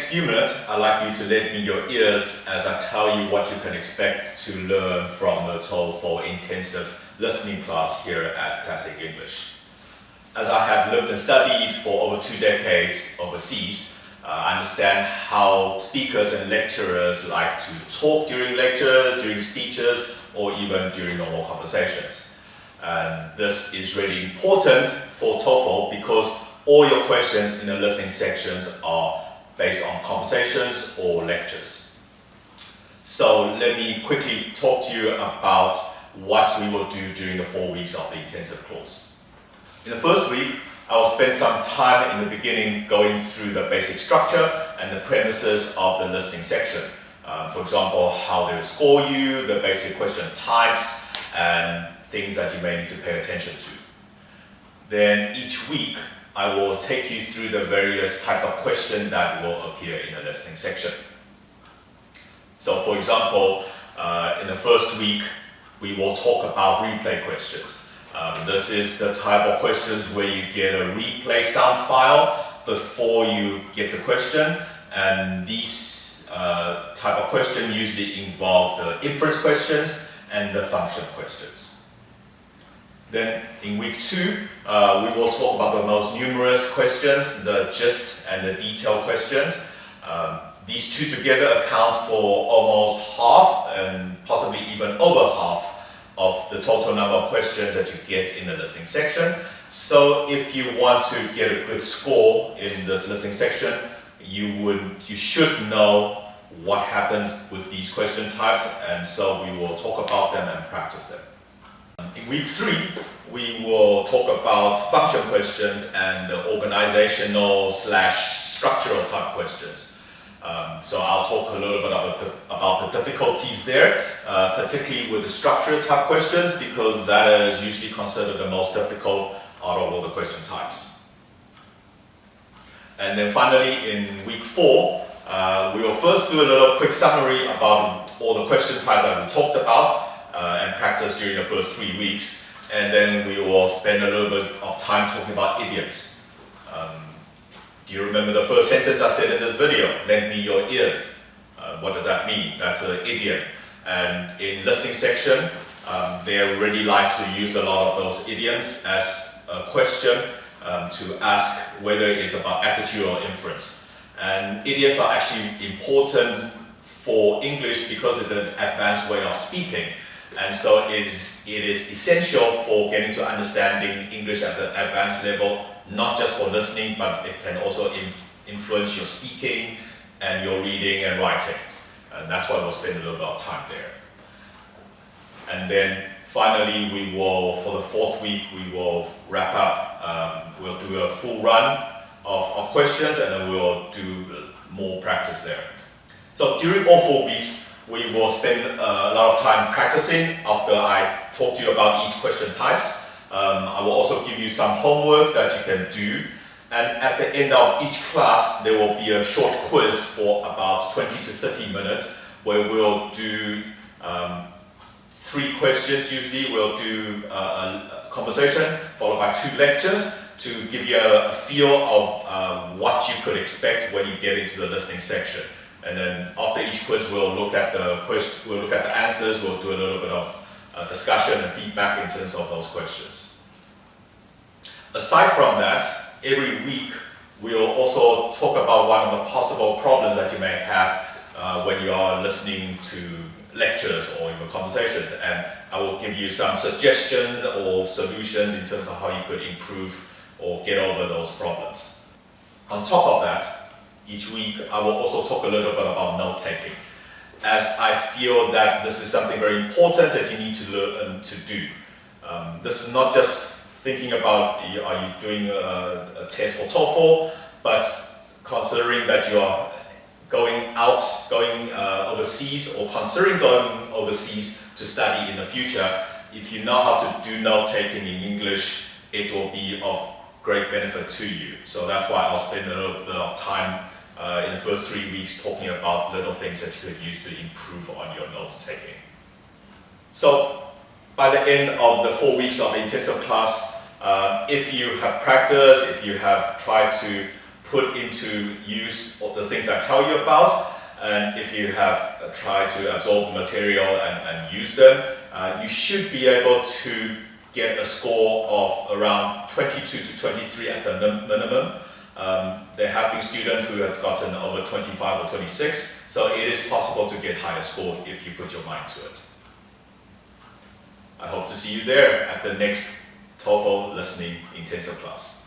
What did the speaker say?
next few minutes, I'd like you to lend me your ears as I tell you what you can expect to learn from the Toefl intensive listening class here at Classic English. As I have lived and studied for over 2 decades overseas, I understand how speakers and lecturers like to talk during lectures, during speeches, or even during normal conversations. And this is really important for Toefl because all your questions in the listening sections are based on conversations or lectures. So let me quickly talk to you about what we will do during the 4 weeks of the intensive course. In the first week, I will spend some time in the beginning going through the basic structure and the premises of the listening section. For example, how they will score you, the basic question types, and things that you may need to pay attention to. Then each week, I will take you through the various types of questions that will appear in the listening section. So for example, in the first week, we will talk about replay questions. This is the type of questions where you get a replay sound file before you get the question, and these type of questions usually involve the inference questions and the function questions. Then in week 2, we will talk about the most numerous questions, the gist and the detailed questions. These two together account for almost half and possibly even over half of the total number of questions that you get in the listening section. So if you want to get a good score in this listening section, you should know what happens with these question types, and so we will talk about them and practice them. In week 3, we will talk about function questions and the organizational / structural type questions. So I'll talk a little bit about the difficulties there, particularly with the structural type questions, because that is usually considered the most difficult out of all the question types. And then finally, in week 4, we will first do a little quick summary about all the question types that we talked about and practice during the first 3 weeks. And then we will spend a little bit of time talking about idioms. Do you remember the first sentence I said in this video? Lend me your ears. What does that mean? That's an idiom. And in listening section, they really like to use a lot of those idioms as a question to ask whether it's about attitude or inference. And idioms are actually important for English because it's an advanced way of speaking. And so it is essential for getting to understanding English at the advanced level, not just for listening, but it can also influence your speaking and your reading and writing. And that's why we'll spend a little bit of time there. And then finally, we will, for the 4th week, we will wrap up. We'll do a full run of questions, and then we'll do more practice there. So during all 4 weeks, we will spend a lot of time practicing after I talk to you about each question types. I will also give you some homework that you can do. And at the end of each class, there will be a short quiz for about 20 to 30 minutes where we'll do 3 questions usually. We'll do a conversation followed by 2 lectures to give you a feel of what you could expect when you get into the listening section. And then after each quiz, we'll look at the answers. We'll do a little bit of discussion and feedback in terms of those questions. Aside from that, every week we'll also talk about one of the possible problems that you may have when you are listening to lectures or even conversations. And I will give you some suggestions or solutions in terms of how you could improve or get over those problems. On top of that, each week, I will also talk a little bit about note-taking, as I feel that this is something very important that you need to learn to do. This is not just thinking about are you doing a test for Toefl, but considering that you are going overseas or considering going overseas to study in the future, if you know how to do note-taking in English, it will be of great benefit to you. So that's why I'll spend a little bit of time in the first 3 weeks talking about little things that you could use to improve on your notes taking. So by the end of the 4 weeks of intensive class, if you have practiced, if you have tried to put into use all the things I tell you about, and if you have tried to absorb the material and use them, you should be able to get a score of around 22 to 23 at the minimum. There have been students who have gotten over 25 or 26, so it is possible to get higher score if you put your mind to it. I hope to see you there at the next TOEFL listening intensive class.